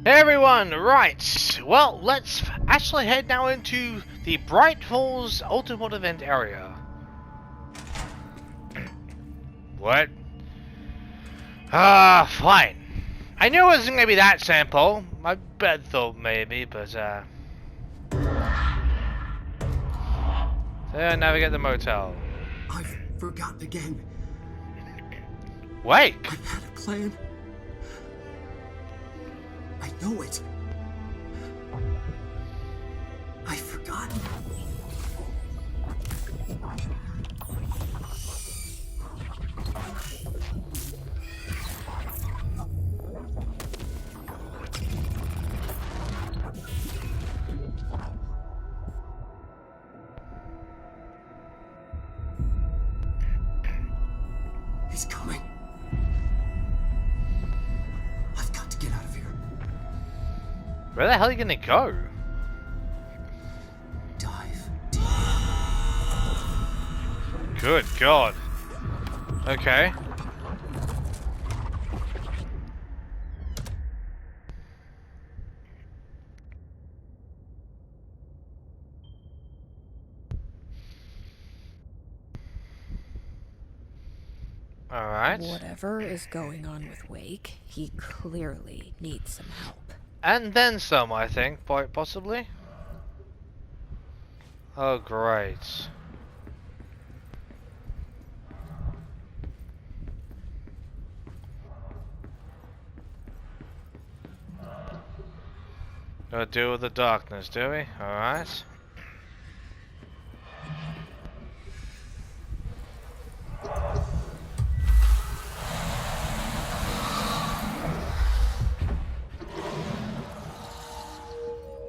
Hey everyone, right, well, let's actually head now into the Bright Falls Ultimate Event area. What? Fine. I knew it wasn't gonna be that simple. My bed thought maybe, but, so navigate the motel. I've forgotten again. Wake! I had a plan. I know it. I've forgotten. He's coming. I've got to get out of here. Where the hell are you gonna go? Dive deep. Good God. Okay. Alright. Whatever is going on with Wake, he clearly needs some help. And then some, I think, quite possibly. Oh, great. Gotta deal with the darkness, do we? Alright.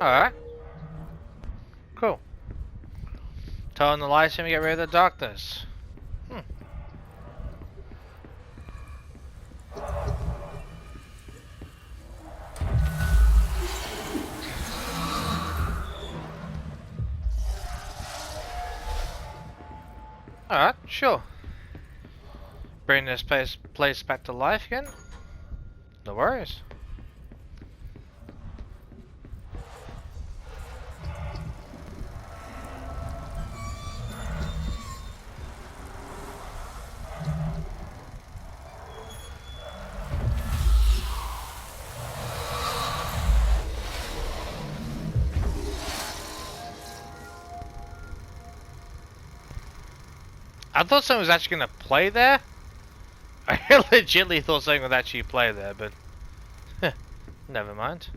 Alright. Cool. Turn on the lights and we get rid of the darkness. Alright, sure. Bring this place back to life again. No worries. I thought someone was actually gonna play there. I legitimately thought something would actually play there, but never mind.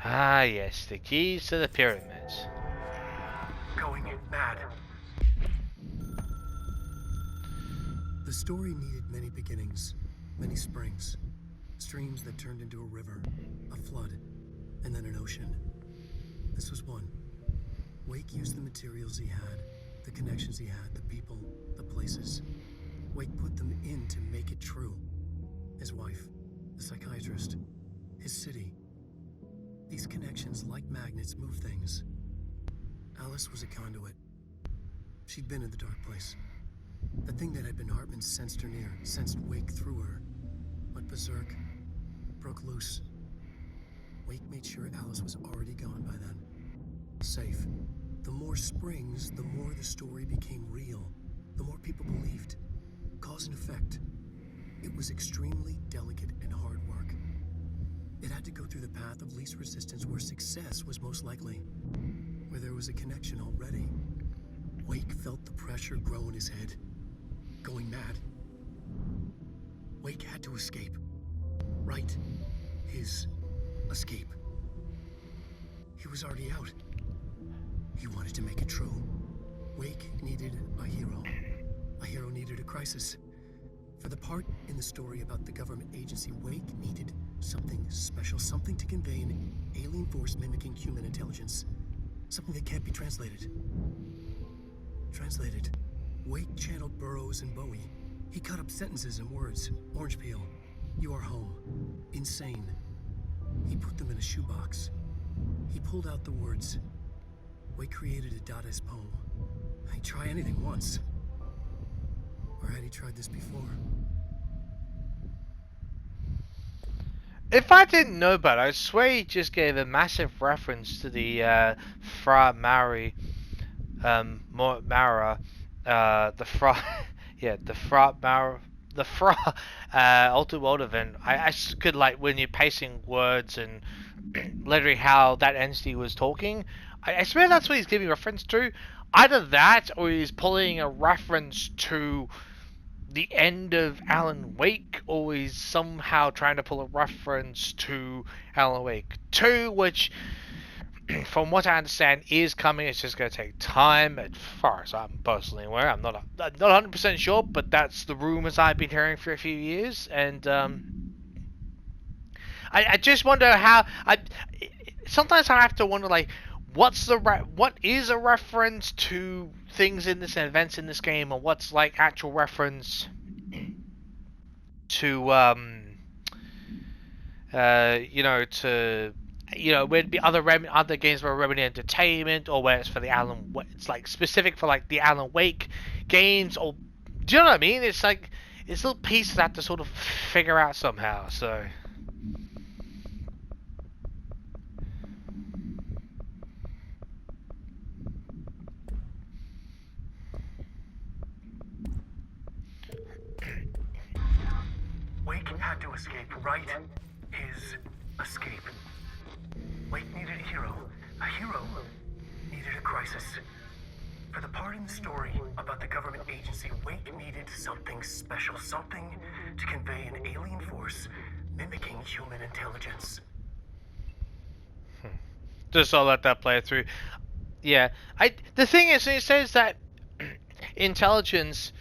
Ah yes, the keys to the pyramids. Going mad. The story needed many beginnings, many springs. Streams that turned into a river, a flood, and then an ocean. This was one. Wake used the materials he had, the connections he had, the people, the places. Wake put them in to make it true. His wife, the psychiatrist, his city. These connections, like magnets, move things. Alice was a conduit. She'd been in the dark place. The thing that had been Hartman sensed her near, sensed Wake through her. Went berserk, broke loose. Wake made sure Alice was already gone by then. Safe. The more springs, the more the story became real. The more people believed. Cause and effect. It was extremely delicate and hard work. It had to go through the path of least resistance where success was most likely. Where there was a connection already. Wake felt the pressure grow in his head. Going mad. Wake had to escape. Right. His escape. He was already out. He wanted to make it true. Wake needed a hero. A hero needed a crisis. For the part in the story about the government agency, Wake needed something special, something to convey an alien force mimicking human intelligence. Something that can't be translated. Translated. Wake channeled Burroughs and Bowie. He cut up sentences and words. Orange peel. You are home. Insane. He put them in a shoebox. He pulled out the words. Wake created a Dadaist poem. I'd try anything once. Or had he tried this before? If I didn't know about it, I swear he just gave a massive reference to the Fra Maori, Mara, the Fra, yeah, the Fra Mara, the Fra, Ultimate World event. Could, like, when you're pacing words and literally how that entity was talking, I swear that's what he's giving reference to. Either that, or he's pulling a reference to the end of Alan Wake, or he's somehow trying to pull a reference to Alan Wake 2, which, from what I understand, is coming. It's just going to take time, as far as I'm personally aware. I'm not 100% sure, but that's the rumors I've been hearing for a few years. And I just wonder how. Sometimes I have to wonder, like, what is a reference to things in this events in this game, or what's like actual reference to where it'd be other games where Remedy Entertainment, or where it's for the it's like specific for like the Alan Wake games, or do you know what I mean? It's like it's little pieces I have to sort of figure out somehow. So. Wake had to escape, right? His escape. Wake needed a hero. A hero needed a crisis. For the part in the story about the government agency, Wake needed something special. Something to convey an alien force mimicking human intelligence. Just I'll let that play through. Yeah. The thing is, it says that intelligence...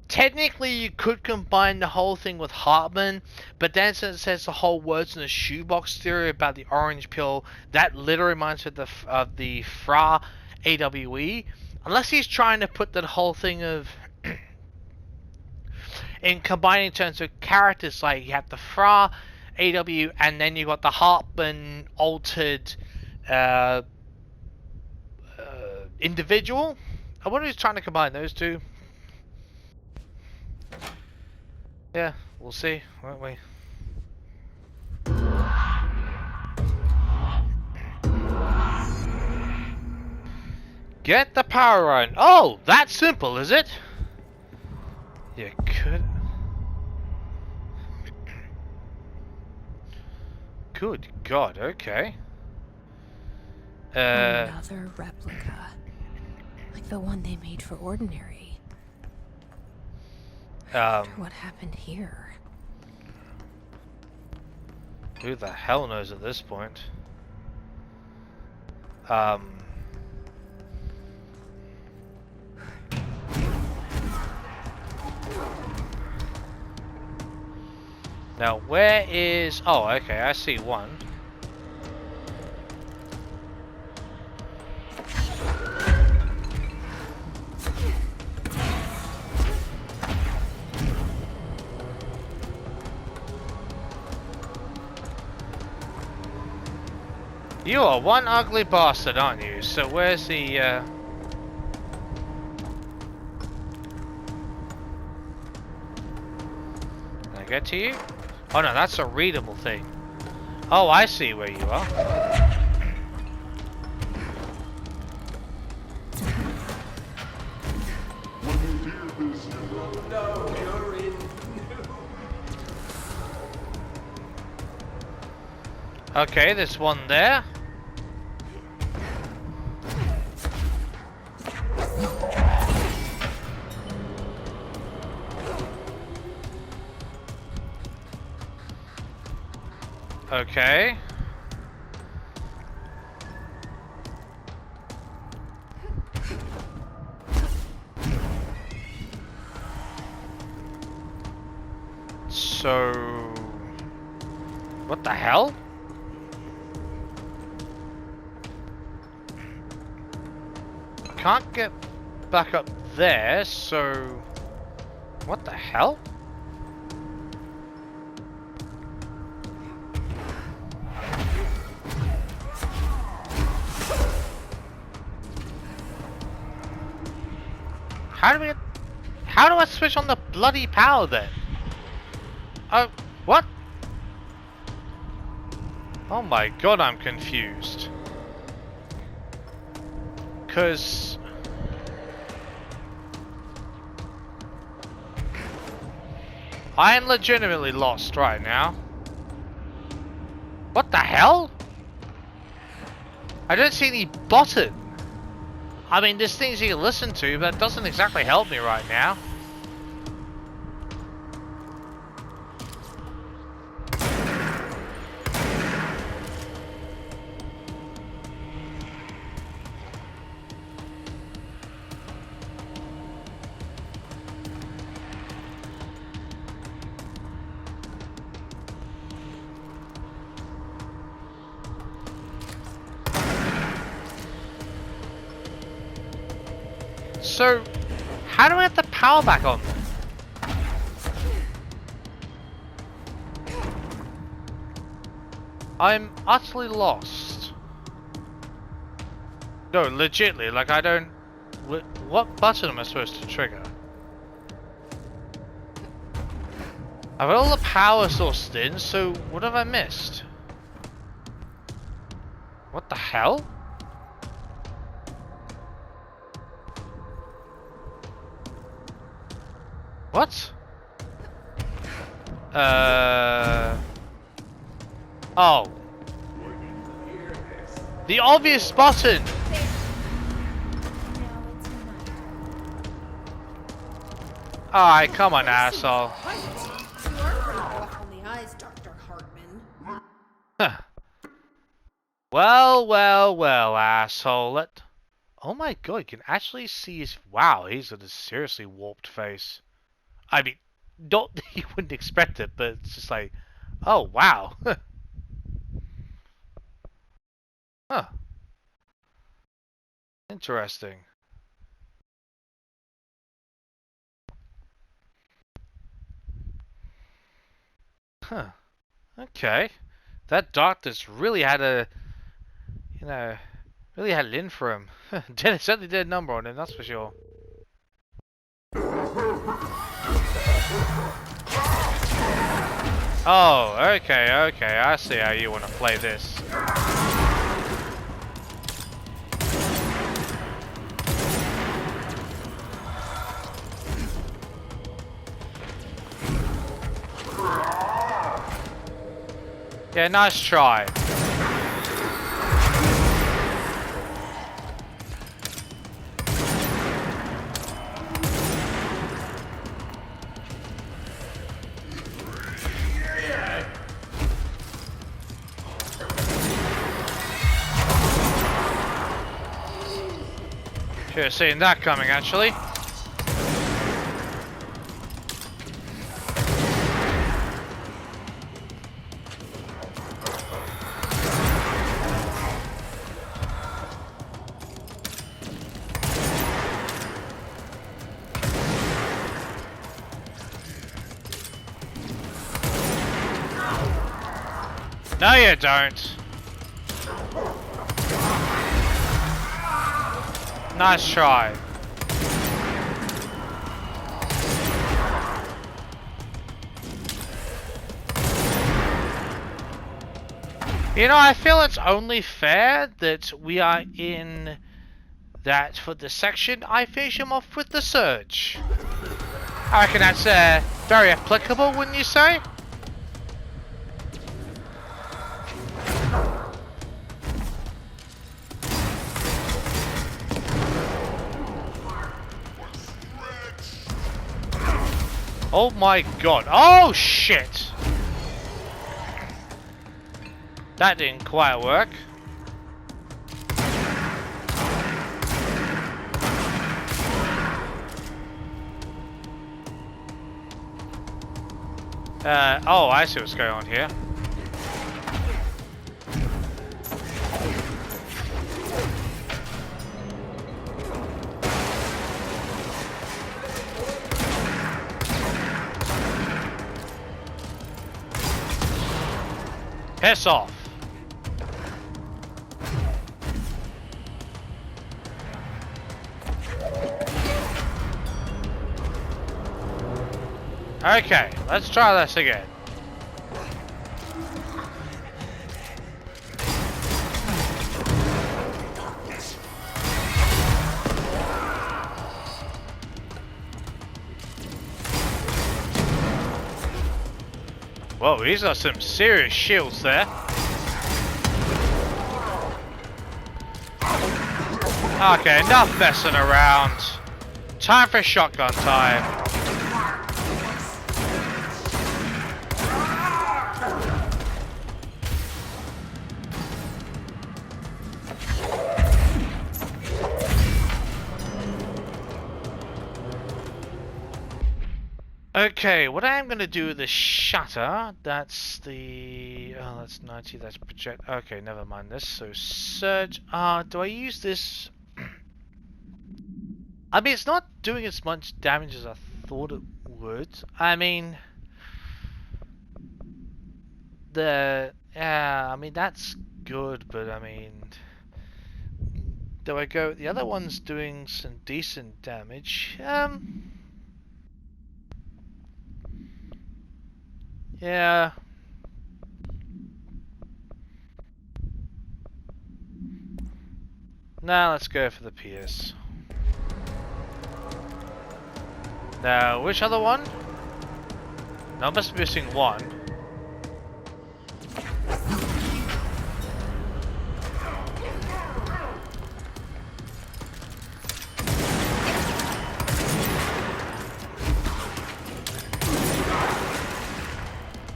Technically, you could combine the whole thing with Hartman, but then since it says the whole words in the shoebox theory about the orange pill, that literally reminds me of the Fra AWE. Unless he's trying to put that whole thing of in combining terms of characters, like you have the Fra AW, and then you got the Hartman altered individual. I wonder who's trying to combine those two. Yeah, we'll see, won't we? Get the power on. Oh, that simple, is it? You could... Good God, okay. Another replica. Like the one they made for Ordinary. What happened here? Who the hell knows at this point? Now where is... Oh, okay, I see one. You are one ugly bastard, aren't you? So where's the, Can I get to you? Oh no, that's a readable thing. Oh, I see where you are. No, you're in. Okay, there's one there. Okay. So... What the hell? Can't get back up there, so... What the hell? How do I switch on the bloody power then? Oh, what? Oh my god, I'm confused. Cause I am legitimately lost right now. What the hell? I don't see any button. I mean, there's things you can listen to, but it doesn't exactly help me right now. So, how do I get the power back on? I'm utterly lost. No, legitly, like I don't... What button am I supposed to trigger? I've got all the power sourced in, so what have I missed? What the hell? What? Oh. The obvious button! Alright, come on, asshole. You are pretty rough on the eyes, Dr. Hartman. Huh. Well, asshole. Oh my god, you can actually see his... Wow, he's got a seriously warped face. I mean, you wouldn't expect it, but it's just like... Oh, wow. Huh. Interesting. Huh. Okay. That doctor's really had a... You know... Really had it in for him. Certainly did a number on him, that's for sure. Oh, okay, I see how you want to play this. Yeah, nice try. Should have seen that coming, actually. No, you don't. Nice try. You know, I feel it's only fair that we are in that for the section. I finish him off with the surge. I reckon that's very applicable, wouldn't you say? Oh my god. Oh shit! That didn't quite work. Oh, I see what's going on here. Piss off. Okay, let's try this again. Whoa, he's got some serious shields there. Okay, enough messing around. Time for shotgun time. Okay, what I am going to do with the shutter, that's the... Oh, that's 90, that's project... Okay, never mind this. So, surge... do I use this... I mean, it's not doing as much damage as I thought it would. I mean... Yeah, I mean, that's good, but I mean... Do I go... The other one's doing some decent damage. Yeah. Now let's go for the PS. Now, which other one? No, I must be missing one.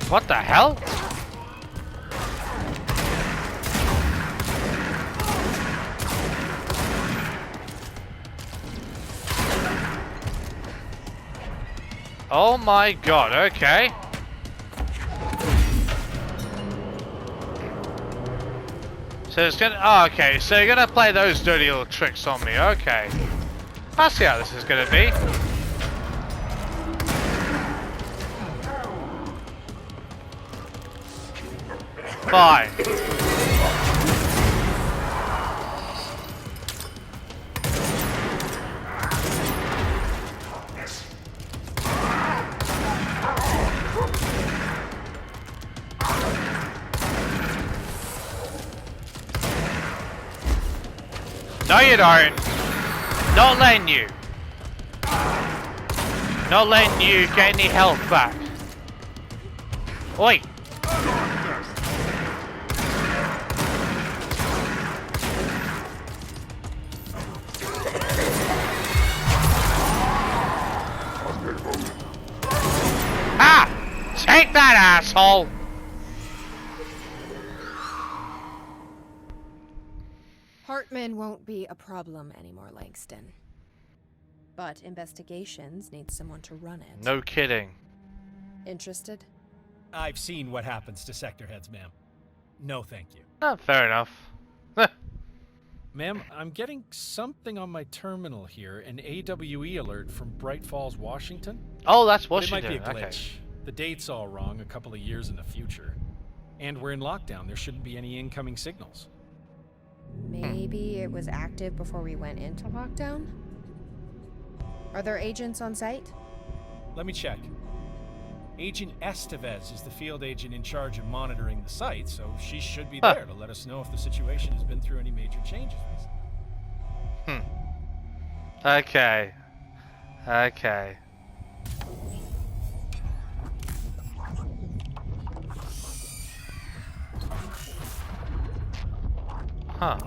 What the hell? Oh my god, okay. So it's gonna... Oh, okay, so you're gonna play those dirty little tricks on me, okay. I'll see how this is gonna be. Fine. No, you don't. Not letting you. Not letting you get any health back. Oi. Take that, asshole! Hartman won't be a problem anymore, Langston. But investigations need someone to run it. No kidding. Interested? I've seen what happens to sector heads, ma'am. No, thank you. Oh, fair enough. Ma'am, I'm getting something on my terminal here, an AWE alert from Bright Falls, Washington. Oh, that's But it Washington. might be a glitch. Okay. The date's all wrong, a couple of years in the future. And we're in lockdown, there shouldn't be any incoming signals. Maybe it was active before we went into lockdown? Are there agents on site? Let me check. Agent Estevez is the field agent in charge of monitoring the site, so she should be there to let us know if the situation has been through any major changes recently. Okay. Okay. Huh.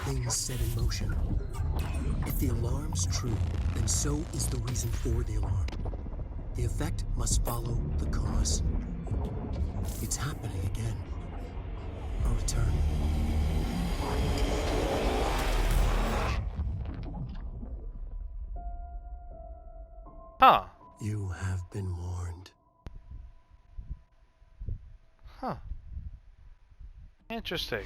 Things set in motion. If the alarm's true, then so is the reason for the alarm. The effect must follow the cause. It's happening again. A return. Huh. You have been warned. Huh. Interesting.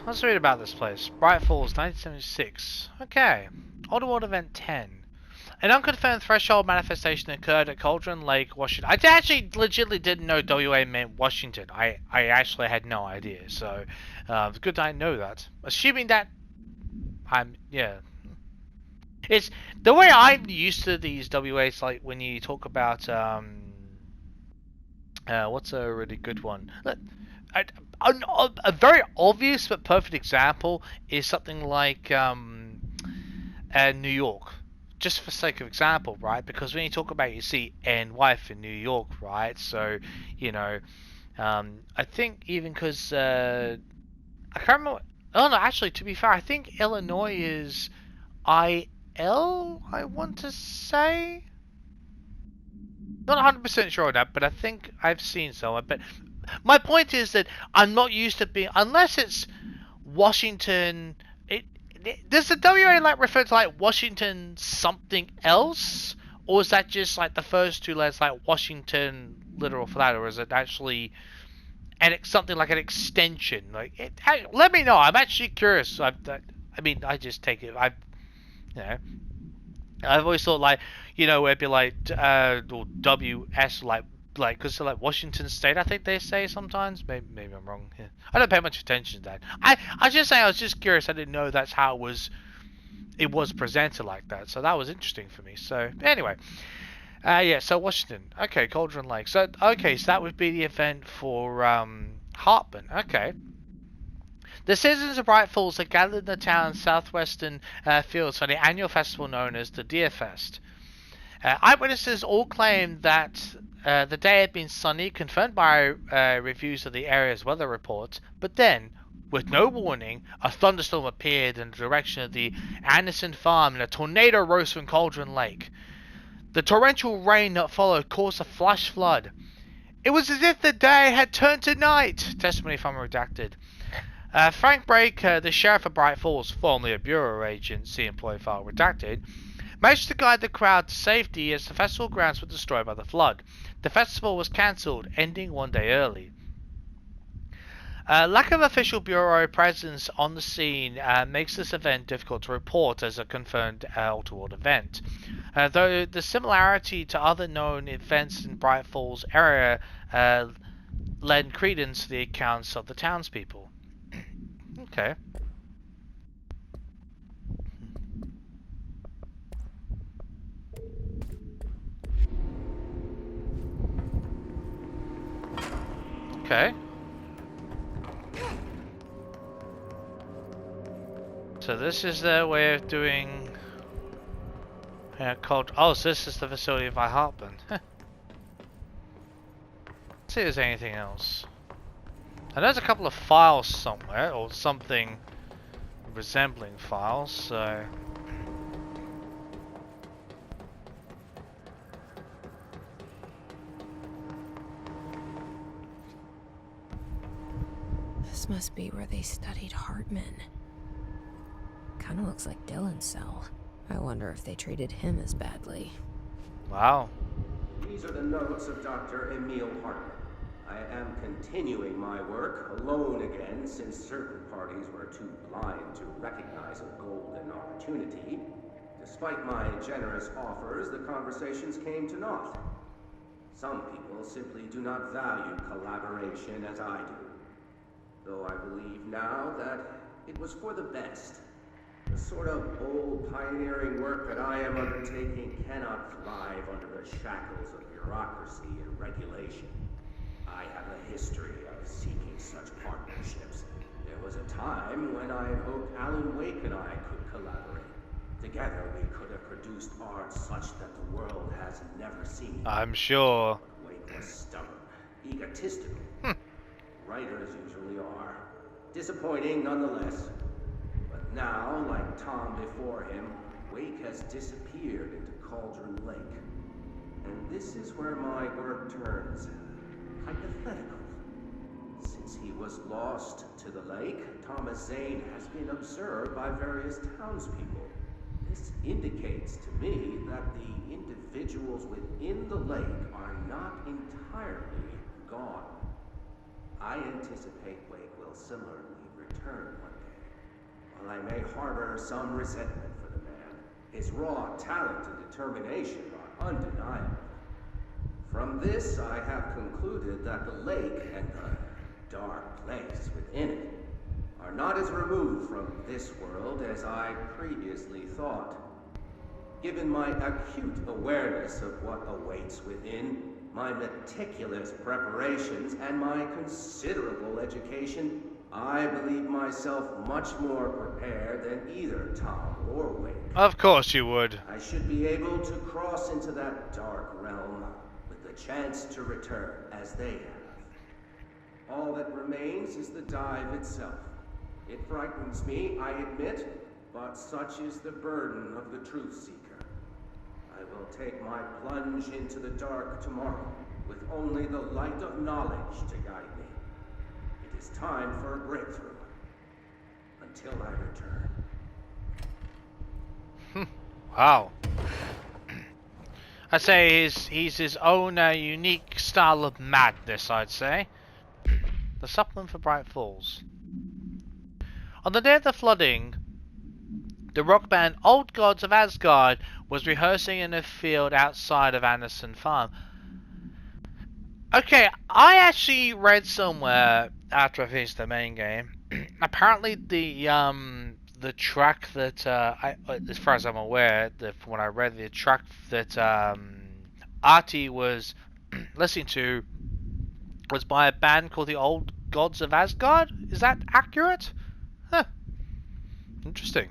Let's read about this place. Bright Falls, 1976. Okay. Old World Event 10. An unconfirmed threshold manifestation occurred at Cauldron Lake, Washington. I actually legitimately didn't know WA meant Washington. I actually had no idea. So it's good I know that. Assuming that yeah. It's the way I'm used to these WAs, like when you talk about what's a really good one? A, a very obvious but perfect example is something like New York. Just for sake of example, right? Because when you talk about you see and wife in New York, right? So, you know, I think even because I can't remember. Oh no, actually, to be fair, I think Illinois is IL. I want to say. Not 100% sure on that, but I think I've seen someone. But my point is that I'm not used to being, unless it's Washington. Does the WA like refer to like Washington something else, or is that just like the first two letters like Washington literal for that, or is it actually something like an extension? Like, let me know. I'm actually curious. I mean, I just take it. You know, I've always thought like, you know, where it'd be like or WS like because like Washington State, I think they say sometimes. Maybe I'm wrong. Yeah. I don't pay much attention to that. I just say I was just curious. I didn't know that's how it was presented like that. So that was interesting for me. So anyway, yeah. So Washington. Okay, Cauldron Lake. So okay, so that would be the event for Hartman. Okay. The citizens of Bright Falls had gathered in the town's southwestern fields for the annual festival known as the Deer Fest. Eyewitnesses all claimed that the day had been sunny, confirmed by reviews of the area's weather reports, but then, with no warning, a thunderstorm appeared in the direction of the Anderson farm and a tornado rose from Cauldron Lake. The torrential rain that followed caused a flash flood. It was as if the day had turned to night, testimony from redacted. Frank Brake, the sheriff of Bright Falls, formerly a bureau agent, see employee file redacted, managed to guide the crowd to safety as the festival grounds were destroyed by the flood. The festival was cancelled, ending one day early. Lack of official bureau presence on the scene makes this event difficult to report as a confirmed untoward event. Though the similarity to other known events in Bright Falls area lend credence to the accounts of the townspeople. Okay. Okay. So this is their way of doing called. Oh, so this is the facility by Hartman. Let's see if there's anything else. And there's a couple of files somewhere, or something resembling files, so... This must be where they studied Hartman. Kinda looks like Dylan's cell. I wonder if they treated him as badly. Wow. These are the notes of Dr. Emil Hartman. I am continuing my work alone again since certain parties were too blind to recognize a golden opportunity. Despite my generous offers, the conversations came to naught. Some people simply do not value collaboration as I do. Though I believe now that it was for the best. The sort of bold, pioneering work that I am undertaking cannot thrive under the shackles of bureaucracy and regulation. I have a history of seeking such partnerships. There was a time when I had hoped Alan Wake and I could collaborate. Together we could have produced art such that the world has never seen. I'm sure. But Wake was stubborn, egotistical. Writers usually are. Disappointing nonetheless. But now, like Tom before him, Wake has disappeared into Cauldron Lake. And this is where my work turns hypothetical. Since he was lost to the lake, Thomas Zane has been observed by various townspeople. This indicates to me that the individuals within the lake are not entirely gone. I anticipate Wake will similarly return one day. While I may harbor some resentment for the man, His raw talent and determination are undeniable. From this, I have concluded that the lake and the dark place within it are not as removed from this world as I previously thought. Given my acute awareness of what awaits within, my meticulous preparations, and my considerable education, I believe myself much more prepared than either Tom or Wade. Of course you would. I should be able to cross into that dark realm with the chance to return as they have. All that remains is the dive itself. It frightens me, I admit, but such is the burden of the truth seeker. I will take my plunge into the dark tomorrow with only the light of knowledge to guide me. It is time for a breakthrough. Until I return. Wow. I'd say he's his own unique style of madness, I'd say. The supplement for Bright Falls. On the day of the flooding, the rock band Old Gods of Asgard was rehearsing in a field outside of Anderson Farm. Okay, I actually read somewhere after I finished the main game. Apparently, the track that as far as I'm aware, when I read the track that Artie was listening to was by a band called the Old Gods of Asgard. Is that accurate? Huh. Interesting.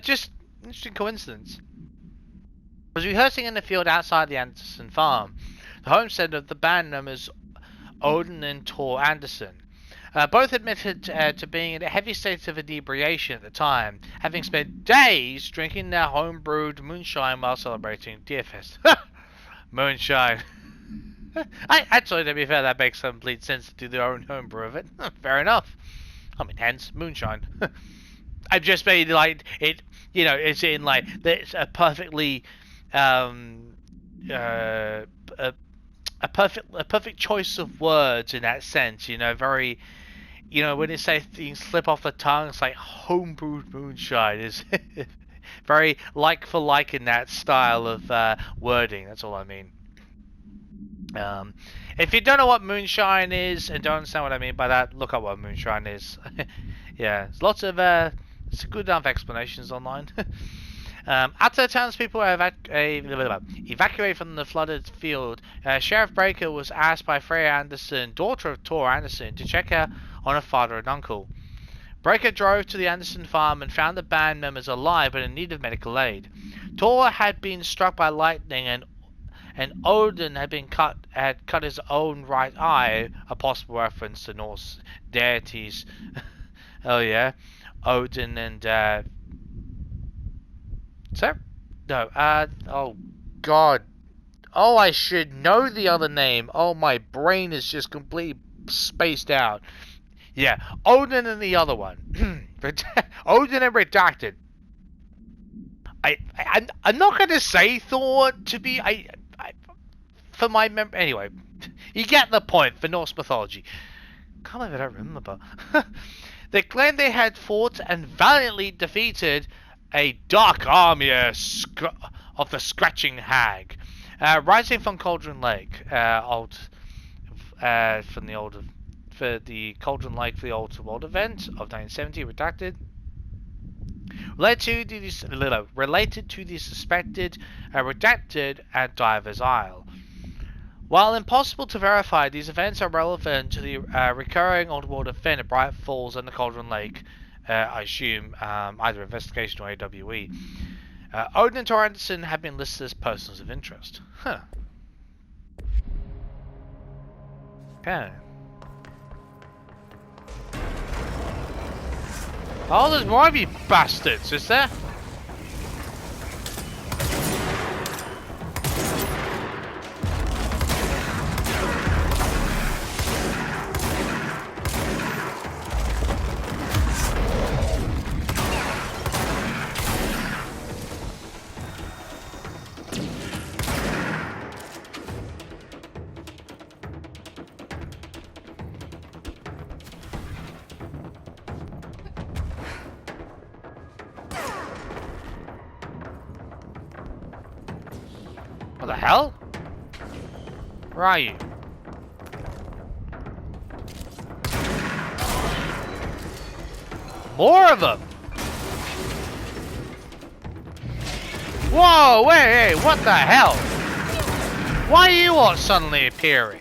Just interesting coincidence. I was rehearsing in the field outside the Anderson farm, the homestead of the band members Odin and Tor Anderson. Both admitted to being in a heavy state of inebriation at the time, having spent days drinking their home-brewed moonshine while celebrating Deerfest. Moonshine. Actually, to be fair, that makes complete sense to do their own homebrew of it. Fair enough. I mean, hence moonshine. I've just made like it. You know, it's in like it's a perfectly a perfect choice of words in that sense. You know, very. You know, when you say things slip off the tongue, it's like homebrewed moonshine is very like for like in that style of wording. That's all I mean. If you don't know what moonshine is and don't understand what I mean by that, look up what moonshine is. Yeah, there's lots of good enough explanations online. After the townspeople were evacuated from the flooded field, Sheriff Breaker was asked by Freya Anderson, daughter of Tor Anderson, to check her on her father and uncle. Breaker drove to the Anderson farm and found the band members alive but in need of medical aid. Tor had been struck by lightning and Odin had cut his own right eye, a possible reference to Norse deities. Oh yeah, Odin and oh god, oh I should know the other name. Oh, my brain is just completely spaced out. Yeah, Odin and the other one. Odin and Redacted. I'm not gonna say Thor to be for my anyway. You get the point for Norse mythology. Can't believe I don't remember. They claimed they had fought and valiantly defeated a dark army of the Scratching Hag, rising from Cauldron Lake, for the Cauldron Lake for the Old World event of 1970, redacted. Related to the suspected redacted at Diver's Isle. While impossible to verify, these events are relevant to the recurring Old World event at Bright Falls and the Cauldron Lake. I assume either investigation or AWE. Odin and Tor Anderson have been listed as persons of interest. Huh. Okay. Oh, there's more of you bastards, is there? What the hell? Where are you? More of them! Whoa, wait, what the hell? Why are you all suddenly appearing?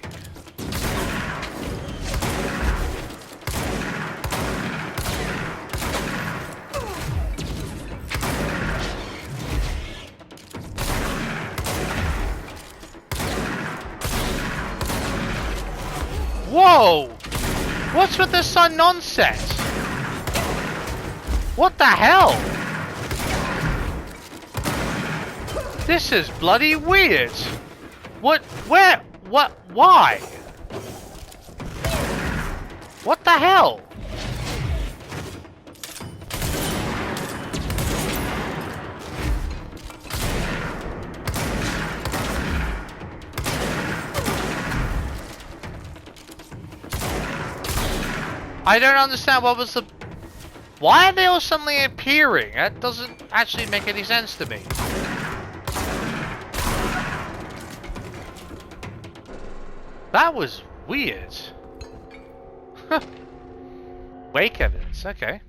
Whoa! What's with this sun nonsense? What the hell? This is bloody weird. What? Where? What? Why? What the hell? I don't understand what was the... Why are they all suddenly appearing? That doesn't actually make any sense to me. That was weird. Wake evidence, okay.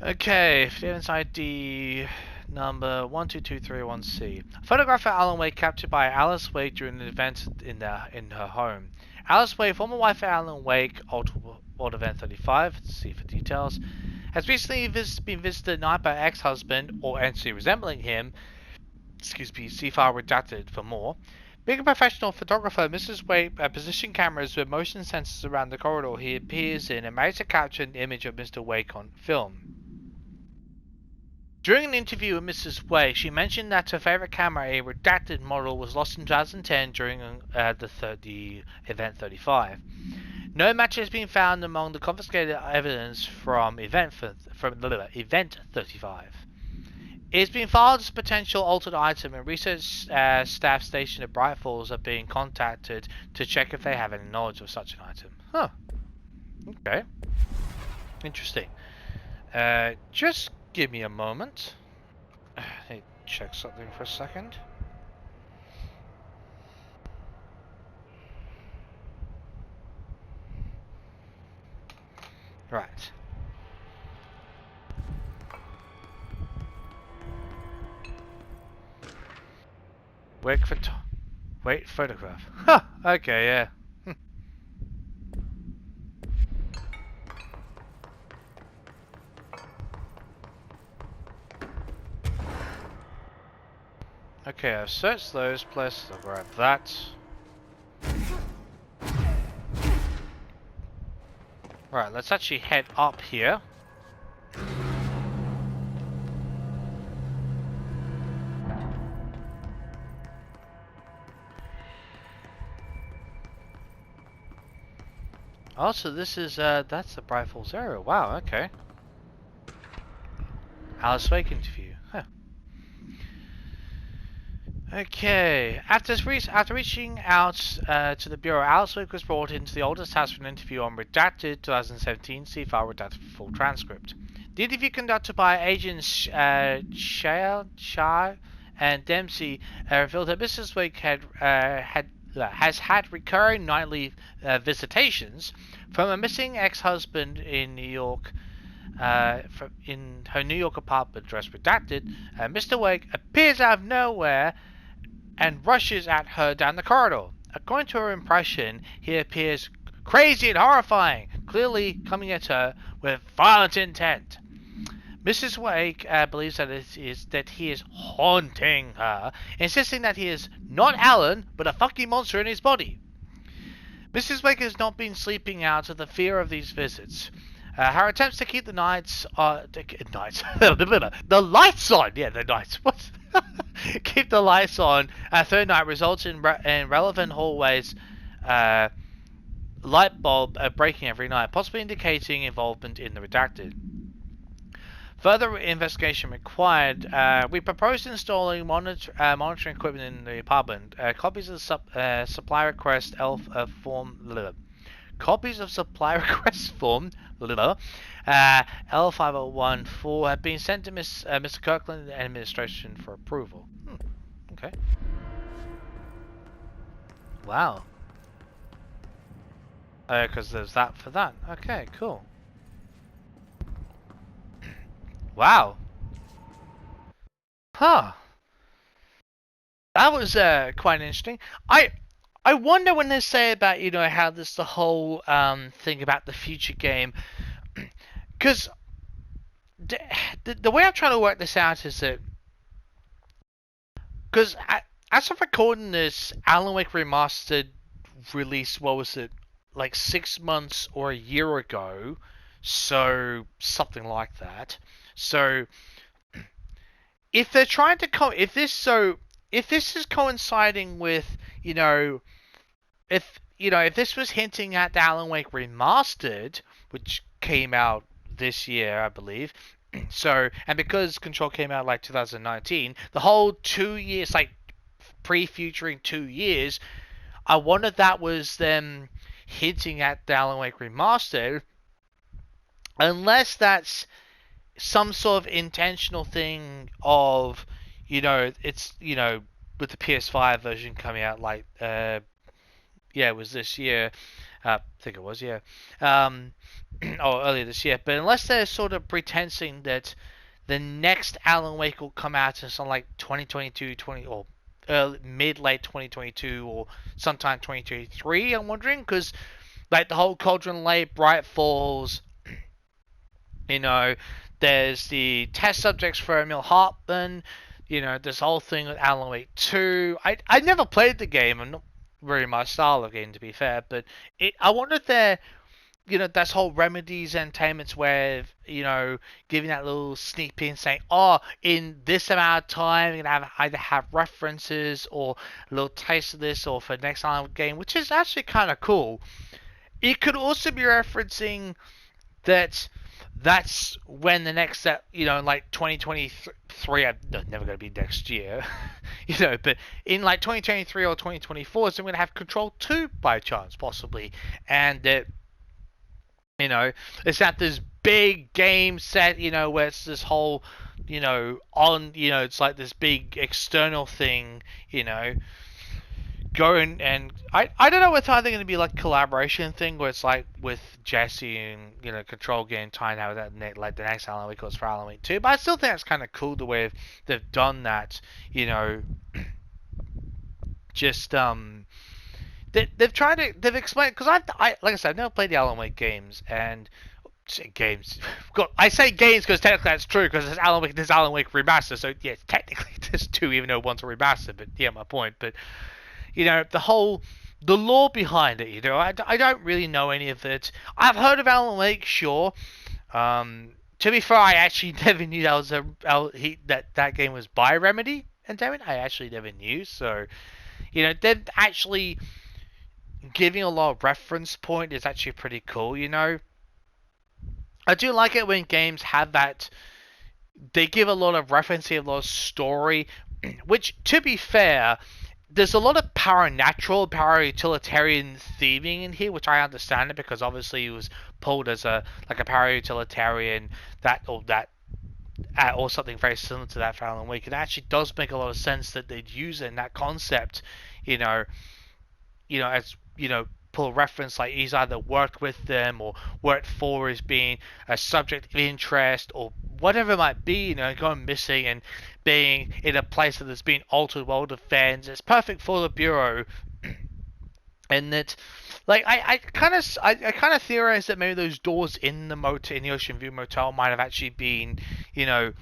Okay, evidence ID number 122331C. Photographer Alan Wake captured by Alice Wake during an event in her home. Alice Wake, former wife of Alan Wake, Old Event 35, see for details, has recently been visited at night by her ex-husband, or entity resembling him. Excuse me, see file redacted for more. Being a professional photographer, Mrs. Wake positioned cameras with motion sensors around the corridor he appears in and managed to capture an image of Mr. Wake on film. During an interview with Mrs. Wake, she mentioned that her favorite camera, a redacted model, was lost in 2010 during the Event 35. No match has been found among the confiscated evidence from Event 35. It has been filed as a potential altered item, and research staff stationed at Bright Falls are being contacted to check if they have any knowledge of such an item. Huh. Okay. Interesting. Just give me a moment. I need to check something for a second. Right. Wait, photograph. Huh, okay, yeah. Okay, I've searched those places, I'll grab that. Right, let's actually head up here. Oh, so this is, that's the Bright Falls area. Wow, okay. Alice Wake interview. Huh. Okay. After reaching out to the Bureau, Alice Wake was brought into the oldest house for an interview on redacted 2017 C-file redacted full transcript. The interview conducted by agents Shah and Dempsey revealed that Mrs. Wake has had recurring nightly visitations from a missing ex-husband in New York. In her New York apartment address redacted, Mr. Wake appears out of nowhere and rushes at her down the corridor. According to her impression, he appears crazy and horrifying, clearly coming at her with violent intent. Mrs. Wake believes that he is haunting her, insisting that he is not Alan, but a fucking monster in his body. Mrs. Wake has not been sleeping out of the fear of these visits. Her attempts to keep the lights on. What? Keep the lights on. Third night results in relevant hallways. Light bulb breaking every night, possibly indicating involvement in the redacted. Further investigation required. We proposed installing monitoring equipment in the apartment. Copies of the supply request form Copies of supply request form L5014 have been sent to Mr. Kirkland and administration for approval. Okay. Wow. Because there's that for that. Okay, cool. Wow. Huh. That was quite interesting. I wonder when they say about, you know, how this the whole thing about the future game, because the way I'm trying to work this out is that, because as of recording this, Alan Wake Remastered released, what was it, like 6 months or a year ago, so something like that. So if they're trying to if this is coinciding with, you know, if this was hinting at the Alan Wake Remastered, which came out this year, I believe. So, and because Control came out like 2019, the whole 2 years, like pre-futuring 2 years, I wonder if that was them hinting at the Alan Wake Remastered, unless that's some sort of intentional thing of, you know, it's, you know, with the PS5 version coming out like, yeah, it was this year. I think it was, yeah. Or earlier this year. But unless they're sort of pretending that the next Alan Wake will come out in something like 2022, or mid-late 2022, or sometime 2023, I'm wondering. Because, like, the whole Cauldron Lake, Bright Falls, you know, there's the test subjects for Emil Hartman. You know, this whole thing with Alan Wake 2. I never played the game. I'm not really my style of game, to be fair. But I wonder if they're, you know, that's whole Remedy's Entertainment's way of, you know, giving that little sneak peek and saying, oh, in this amount of time, you're going to either have references or a little taste of this, or for the next Alan Wake game, which is actually kind of cool. It could also be referencing that's when the next set, you know, in like 2023, never going to be next year, you know, but in like 2023 or 2024, so I'm going to have Control 2 by chance, possibly. And, you know, it's at this big game set, you know, where it's this whole, you know, it's like this big external thing, you know, going, and I don't know whether they're going to be like a collaboration thing where it's like with Jesse and, you know, Control getting tied out with that, like the next Alan Wake was for Alan Wake 2, but I still think that's kind of cool the way they've done that, you know. Just they've tried to, they've explained, because I like I said, I've never played the Alan Wake games, and games. I say games because technically that's true, because there's Alan Wake Remaster, so yeah, technically there's two, even though one's a remaster. But yeah, my point. But, you know, the lore behind it, you know, I don't really know any of it. I've heard of Alan Wake, sure. To be fair, I actually never knew that was that game was by Remedy Entertainment. I actually never knew. So, you know, they're actually giving a lot of reference point is actually pretty cool, you know. I do like it when games have that. They give a lot of referencing, a lot of story, which, to be fair, there's a lot of paranatural, para-utilitarian theming in here, which I understand it, because obviously it was pulled as a para-utilitarian or something very similar to that for Alan Wake. It actually does make a lot of sense that they'd use it in that concept, you know, as, you know, pull a reference like he's either worked with them or worked for as being a subject of interest or whatever it might be, you know, going missing and being in a place that has been altered world of fans. It's perfect for the Bureau. And that, like, I kind of theorized that maybe those doors in the Ocean View Motel might have actually been, you know,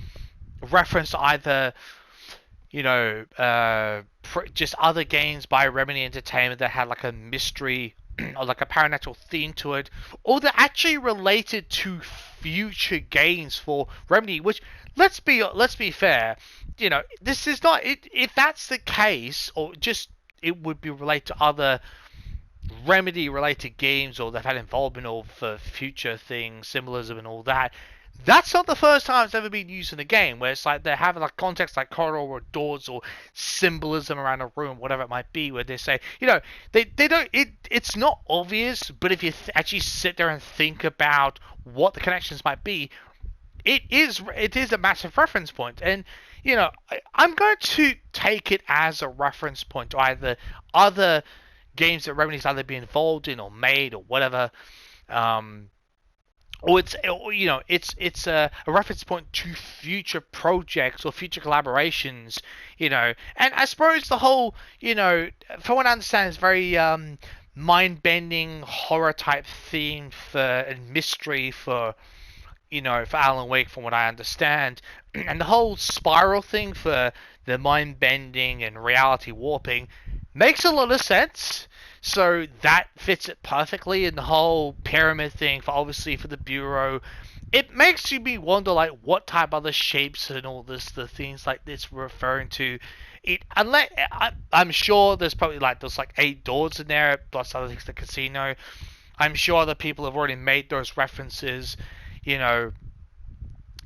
referenced to either, you know, just other games by Remedy Entertainment that had like a mystery or like a paranatural theme to it, or they're actually related to future games for Remedy. Which, let's be fair, you know, this is not it. If that's the case, or just it would be related to other Remedy related games, or they've had involvement of future things, symbolism and all that, That's not the first time it's ever been used in a game where it's like they're having like context like corridor or doors or symbolism around a room, whatever it might be, where they say, they don't, it's not obvious, but if you actually sit there and think about what the connections might be, it is a massive reference point. And I'm going to take it as a reference point to either other games that Remedy's either been involved in or made or whatever. um or it's a reference point to future projects or future collaborations. And I suppose the whole, from what I understand, is very mind-bending horror type theme for and mystery for Alan Wake, from what I understand. And the whole spiral thing for the mind bending and reality warping makes a lot of sense. So that fits it perfectly. And the whole pyramid thing, for obviously for the Bureau, it makes you me wonder like what type of other shapes and all this, the things like this we're referring to. Unless I'm sure there's probably like there's like 8 doors in there plus other things, the casino. I'm sure other people have already made those references, you know,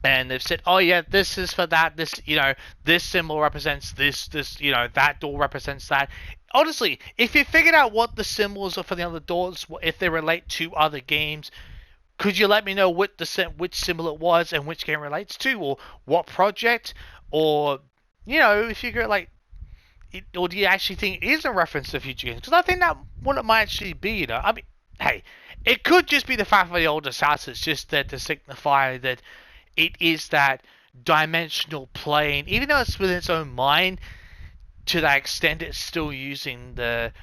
and they've said, "Oh yeah, this is for that. This symbol represents this. That door represents that." Honestly, if you figured out what the symbols are for the other doors, if they relate to other games, could you let me know which symbol it was and which game it relates to, or what project, or if you go like, or do you actually think it is a reference to future games? Because I think that what it might actually be. I mean, hey, it could just be the fact of the oldest house. It's just there to signify that it is that dimensional plane, even though it's within its own mind. To that extent, it's still using the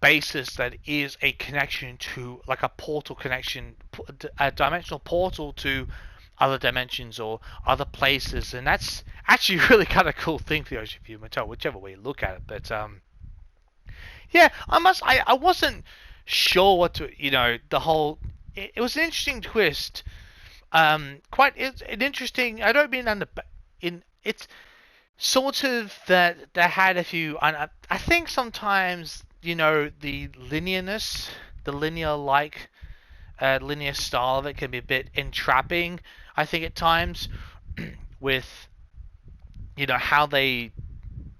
basis that is a connection to, like a portal connection, a dimensional portal to other dimensions or other places. And that's actually really kind of cool thing for the Ocean View Motel, whichever way you look at it. But yeah, I wasn't sure what to, the whole. It was an interesting twist. Quite it's an interesting. I don't mean in it's sort of that had a few. I think sometimes the linearness, the linear style of it can be a bit entrapping. I think at times with how they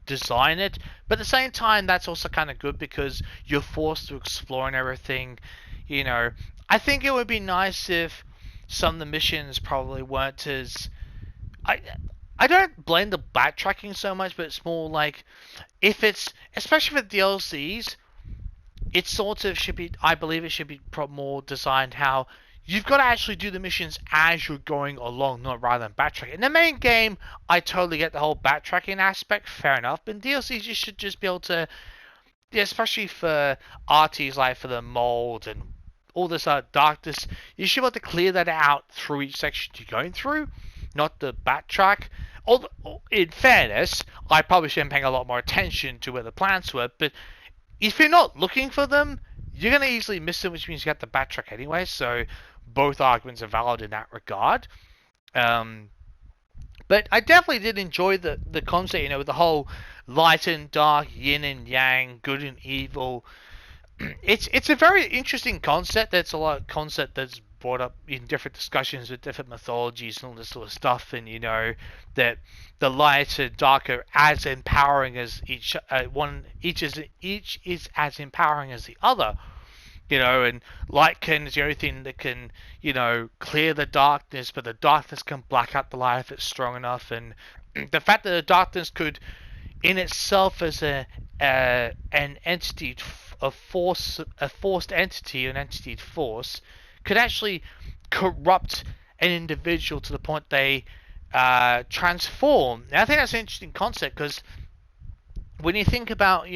design it, but at the same time that's also kind of good because you're forced to explore and everything. You know, I think it would be nice if some of the missions probably weren't as I I don't blame the backtracking so much, but it's more like if it's especially for DLCs, it sort of should be. I believe it should be more designed how you've got to actually do the missions as you're going along, not rather than backtracking. In the main game, I totally get the whole backtracking aspect, fair enough. But in DLCs, you should just be able to, yeah, especially for RTs like for the mold and all this darkness, you should be able to clear that out through each section you're going through, not the backtrack. In fairness, I probably should have been paying a lot more attention to where the plants were, but if you're not looking for them, you're going to easily miss them, which means you have to backtrack anyway, so both arguments are valid in that regard. Um, but I definitely did enjoy the concept, with the whole light and dark, yin and yang, good and evil. It's a very interesting concept. That's a lot of concept that's brought up in different discussions with different mythologies and all this sort of stuff. And that the light and dark are as empowering as each is as empowering as the other. And light is the only thing that can clear the darkness, but the darkness can black out the light if it's strong enough. And the fact that the darkness could in itself as an entity, a forced entity, an entity force, could actually corrupt an individual to the point they transform. And I think that's an interesting concept because when you think about,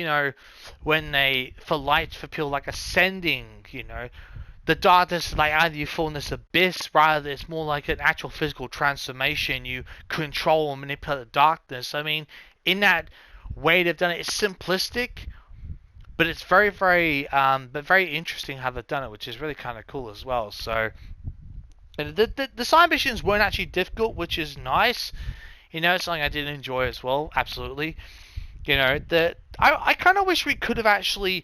when they, for light, for people like ascending, the darkness, like either you fall in this abyss, rather it's more like an actual physical transformation. You control and manipulate the darkness. I mean, in that way they've done it, it's simplistic, but it's very, very, but very interesting how they've done it, which is really kind of cool as well. So, and the side missions weren't actually difficult, which is nice. It's something I did enjoy as well. Absolutely. I kind of wish we could have actually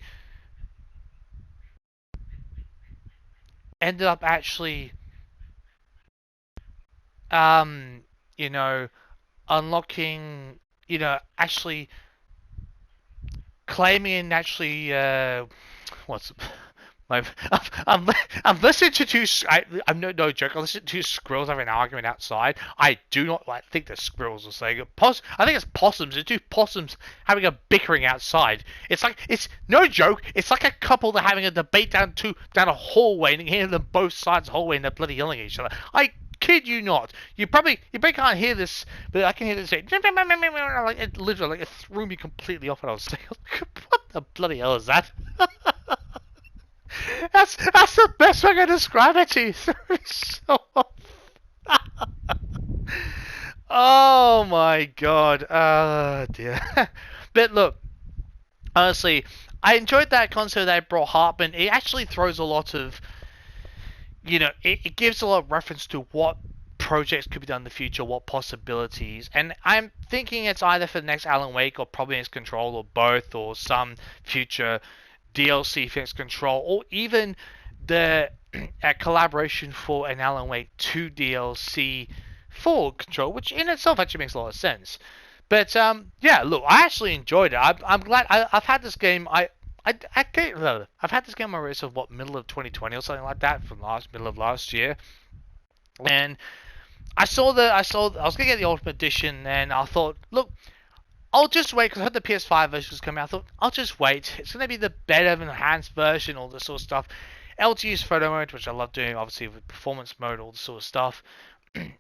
ended up actually um, you know, unlocking, actually claiming and actually, what's my, I'm, I'm listening to I'm no joke. I listen to two squirrels having an argument outside. I do not think they're squirrels or saying I think it's possums. It's two possums having a bickering outside. It's no joke. It's like a couple that are having a debate down a hallway and you hear them both sides of the hallway and they're bloody yelling at each other. I kid you not. You probably can't hear this, but I can hear this. Like it literally, it threw me completely off what I was saying. What the bloody hell is that? That's the best way I can describe it to you. So, oh my god. Oh dear. But look, honestly, I enjoyed that concept that brought Hartman. It actually throws a lot of, it gives a lot of reference to what projects could be done in the future, what possibilities. And I'm thinking it's either for the next Alan Wake or probably next Control or both, or some future DLC for next Control, or even the collaboration for an Alan Wake 2 DLC for Control, which in itself actually makes a lot of sense. But yeah, look, I actually enjoyed it. I'm glad I've had this game. I've had this game on my wrist of middle of 2020 or something like that, from middle of last year, and I was gonna get the Ultimate Edition, and I thought, look, I'll just wait because I heard the PS5 version was coming out. I thought I'll just wait. It's gonna be the better enhanced version, all this sort of stuff. LTE's photo mode, which I love doing, obviously with performance mode, all this sort of stuff,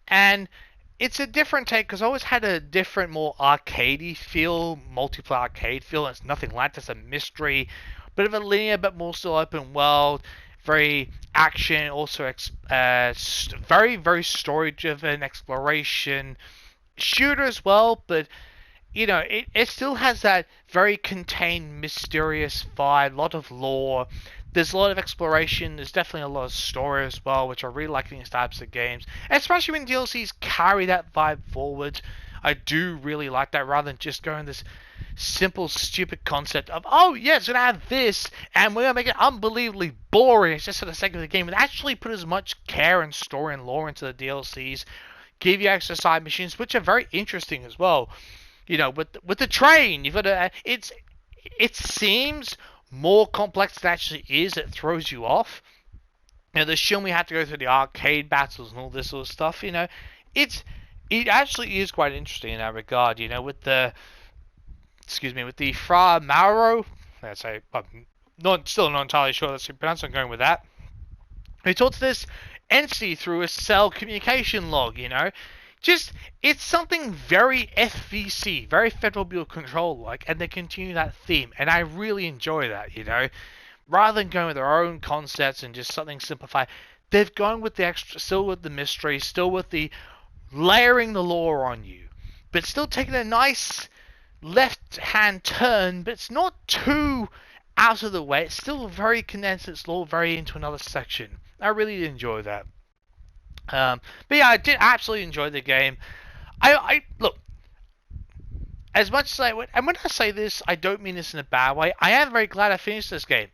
and it's a different take because I always had a different, more arcadey feel, multiplayer arcade feel. It's nothing like this. A mystery, bit of a linear, but more still open world. Very action, also very very story driven exploration shooter as well. But it still has that very contained, mysterious vibe. A lot of lore. There's a lot of exploration. There's definitely a lot of story as well, which I really like in these types of games, especially when DLCs carry that vibe forward. I do really like that, rather than just going this simple, stupid concept of, oh yeah, it's gonna have this, and we're gonna make it unbelievably boring. It's just for the sake of the game. And actually put as much care and story and lore into the DLCs. Give you extra side missions, which are very interesting as well. With the train, you've got to. It seems more complex than it actually is. It throws you off. The show we had to go through the arcade battles and all this sort of stuff. It actually is quite interesting in that regard. With the Fra Mauro. Let's say I'm still not entirely sure that's the pronounce. I'm going with that. We talked to this entity through a cell communication log. It's something very FVC, very Federal Bureau of Control like, and they continue that theme, and I really enjoy that, Rather than going with their own concepts and just something simplified, they've gone with the extra, still with the mystery, still with the layering the lore on you, but still taking a nice left-hand turn, but it's not too out of the way. It's still very condensed, it's all very into another section. I really enjoy that. But yeah, I did absolutely enjoy the game. I look, as much as and when I say this, I don't mean this in a bad way. I am very glad I finished this game.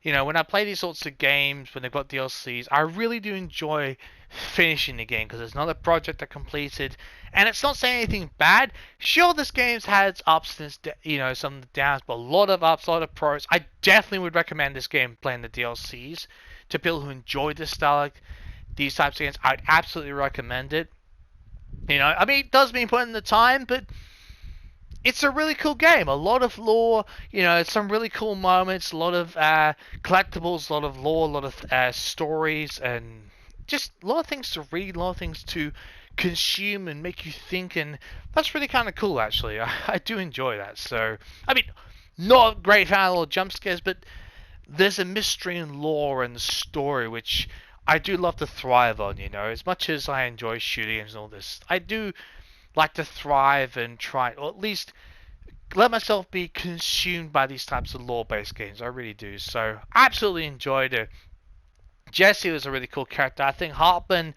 When I play these sorts of games, when they've got DLCs, I really do enjoy finishing the game because it's another project I completed, and it's not saying anything bad. Sure, this game's had its ups and some downs, but a lot of ups, a lot of pros. I definitely would recommend this game playing the DLCs to people who enjoy this style. These types of games, I'd absolutely recommend it. It does mean putting in the time, but it's a really cool game. A lot of lore, some really cool moments, a lot of collectibles, a lot of lore, a lot of stories, and just a lot of things to read, a lot of things to consume and make you think, and that's really kind of cool, actually. I do enjoy that. So, not a great fan of all jump scares, but there's a mystery and lore and story which I do love to thrive on, As much as I enjoy shooting and all this, I do like to thrive and try, or at least let myself be consumed by these types of lore-based games. I really do. So, absolutely enjoyed it. Jesse was a really cool character. I think Hartman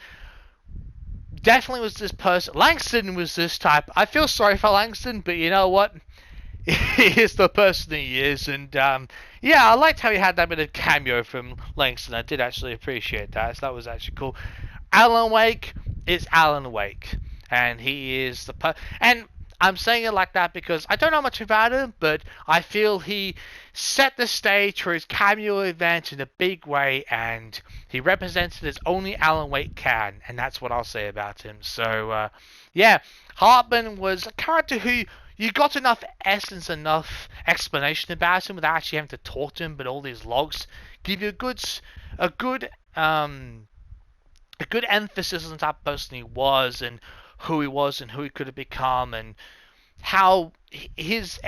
definitely was this person. Langston was this type. I feel sorry for Langston, but you know what? He is the person he is, and yeah, I liked how he had that bit of cameo from Langston. I did actually appreciate that, so that was actually cool. Alan Wake, is Alan Wake, and he is and I'm saying it like that because I don't know much about him, but I feel he set the stage for his cameo event in a big way, and he represented as only Alan Wake can, and that's what I'll say about him. So, yeah, Hartman was a character who you got enough essence, enough explanation about him without actually having to talk to him, but all these logs give you a good, a good emphasis on the type of person he was, and who he could have become, and how his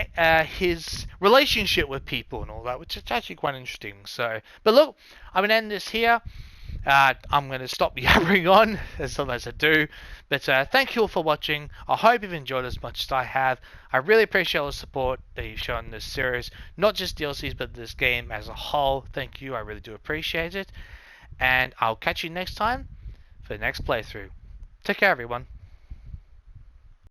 relationship with people and all that, which is actually quite interesting. So, but look, I'm gonna end this here. I'm going to stop yabbering on, as sometimes I do. But thank you all for watching. I hope you've enjoyed as much as I have. I really appreciate all the support that you've shown in this series. Not just DLCs, but this game as a whole. Thank you. I really do appreciate it. And I'll catch you next time for the next playthrough. Take care, everyone.